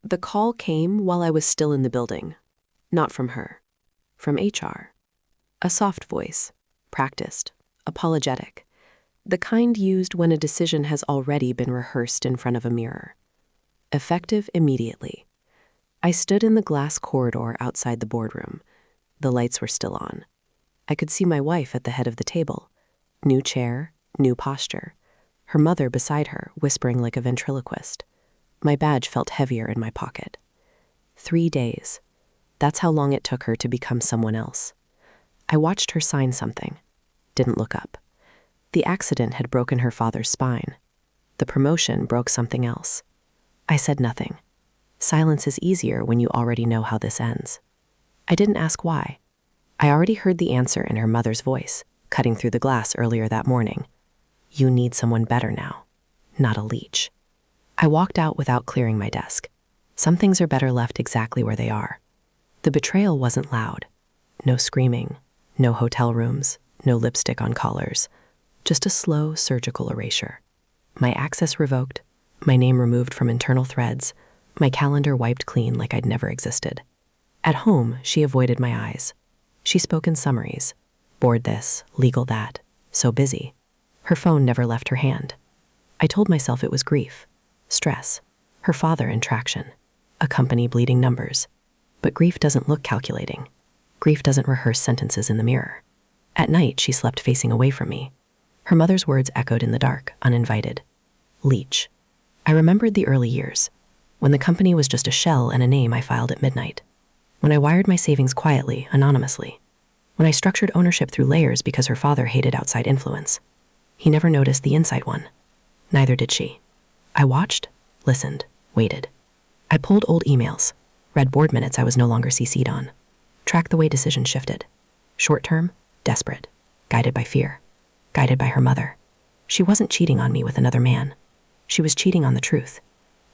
The call came while I was still in the building. Not from her. From HR. A soft voice. Practiced. Apologetic. The kind used when a decision has already been rehearsed in front of a mirror. Effective immediately. I stood in the glass corridor outside the boardroom. The lights were still on. I could see my wife at the head of the table. New chair, new posture. Her mother beside her, whispering like a ventriloquist. My badge felt heavier in my pocket. 3 days. That's how long it took her to become someone else. I watched her sign something. Didn't look up. The accident had broken her father's spine. The promotion broke something else. I said nothing. Silence is easier when you already know how this ends. I didn't ask why. I already heard the answer in her mother's voice, cutting through the glass earlier that morning. You need someone better now, not a leech. I walked out without clearing my desk. Some things are better left exactly where they are. The betrayal wasn't loud. No screaming, no hotel rooms, no lipstick on collars. Just a slow surgical erasure. My access revoked, my name removed from internal threads, my calendar wiped clean like I'd never existed. At home, she avoided my eyes. She spoke in summaries. Board this, legal that, so busy. Her phone never left her hand. I told myself it was grief, stress, her father in traction, a company bleeding numbers. But grief doesn't look calculating. Grief doesn't rehearse sentences in the mirror. At night, she slept facing away from me. Her mother's words echoed in the dark, uninvited. Leech. I remembered the early years, when the company was just a shell and a name I filed at midnight. When I wired my savings quietly, anonymously. When I structured ownership through layers because her father hated outside influence. He never noticed the inside one. Neither did she. I watched, listened, waited. I pulled old emails, read board minutes I was no longer CC'd on, tracked the way decisions shifted. Short-term, desperate, guided by fear, guided by her mother. She wasn't cheating on me with another man. She was cheating on the truth,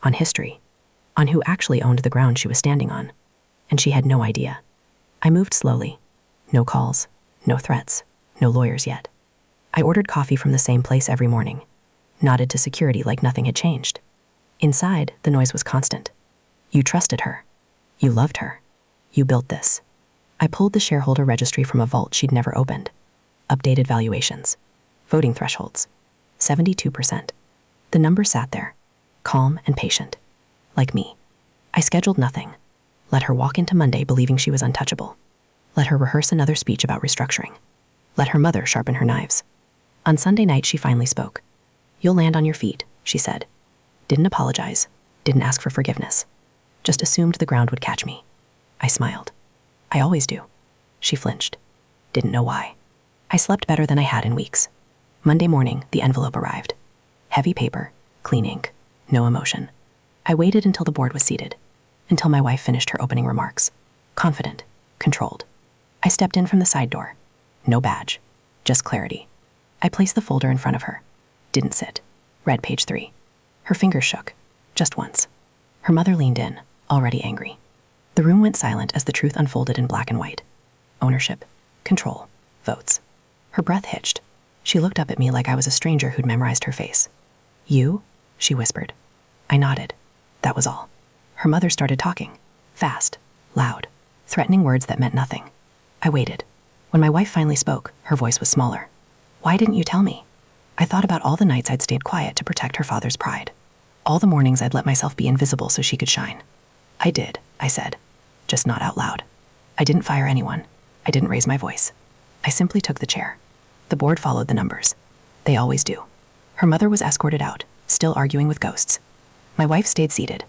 on history, on who actually owned the ground she was standing on. And she had no idea. I moved slowly. No calls, no threats, no lawyers yet. I ordered coffee from the same place every morning, nodded to security like nothing had changed. Inside, the noise was constant. You trusted her. You loved her. You built this. I pulled the shareholder registry from a vault she'd never opened. Updated valuations. Voting thresholds. 72%. The number sat there, calm and patient. Like me. I scheduled nothing. Let her walk into Monday believing she was untouchable. Let her rehearse another speech about restructuring. Let her mother sharpen her knives. On Sunday night, she finally spoke. You'll land on your feet, she said. Didn't apologize. Didn't ask for forgiveness. Just assumed the ground would catch me. I smiled. I always do. She flinched. Didn't know why. I slept better than I had in weeks. Monday morning, the envelope arrived. Heavy paper, clean ink, no emotion. I waited until the board was seated, until my wife finished her opening remarks. Confident, controlled. I stepped in from the side door. No badge, just clarity. I placed the folder in front of her. Didn't sit. Read page 3. Her fingers shook, just once. Her mother leaned in, already angry. The room went silent as the truth unfolded in black and white. Ownership, control, votes. Her breath hitched. She looked up at me like I was a stranger who'd memorized her face. You? She whispered. I nodded. That was all. Her mother started talking. Fast, loud, threatening words that meant nothing. I waited. When my wife finally spoke, her voice was smaller. Why didn't you tell me? I thought about all the nights I'd stayed quiet to protect her father's pride. All the mornings I'd let myself be invisible so she could shine. I did, I said. Just not out loud. I didn't fire anyone. I didn't raise my voice. I simply took the chair. The board followed the numbers. They always do. Her mother was escorted out, still arguing with ghosts. My wife stayed seated,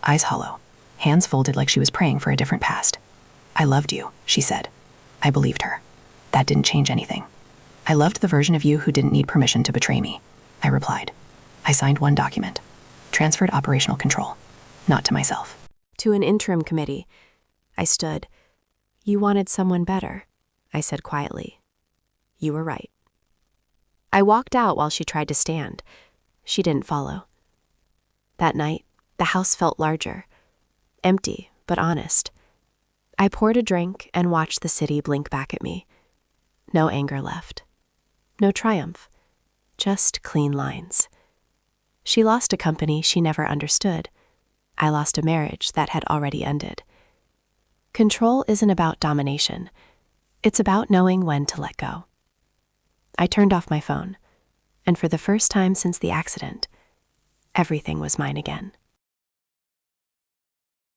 eyes hollow, hands folded like she was praying for a different past. I loved you, she said. I believed her. That didn't change anything. I loved the version of you who didn't need permission to betray me, I replied. I signed one document. Transferred operational control. Not to myself. To an interim committee. I stood. You wanted someone better, I said quietly. You were right. I walked out while she tried to stand. She didn't follow. That night, the house felt larger. Empty, but honest. I poured a drink and watched the city blink back at me. No anger left. No triumph. Just clean lines. She lost a company she never understood. I lost a marriage that had already ended. Control isn't about domination. It's about knowing when to let go. I turned off my phone, and for the first time since the accident, everything was mine again.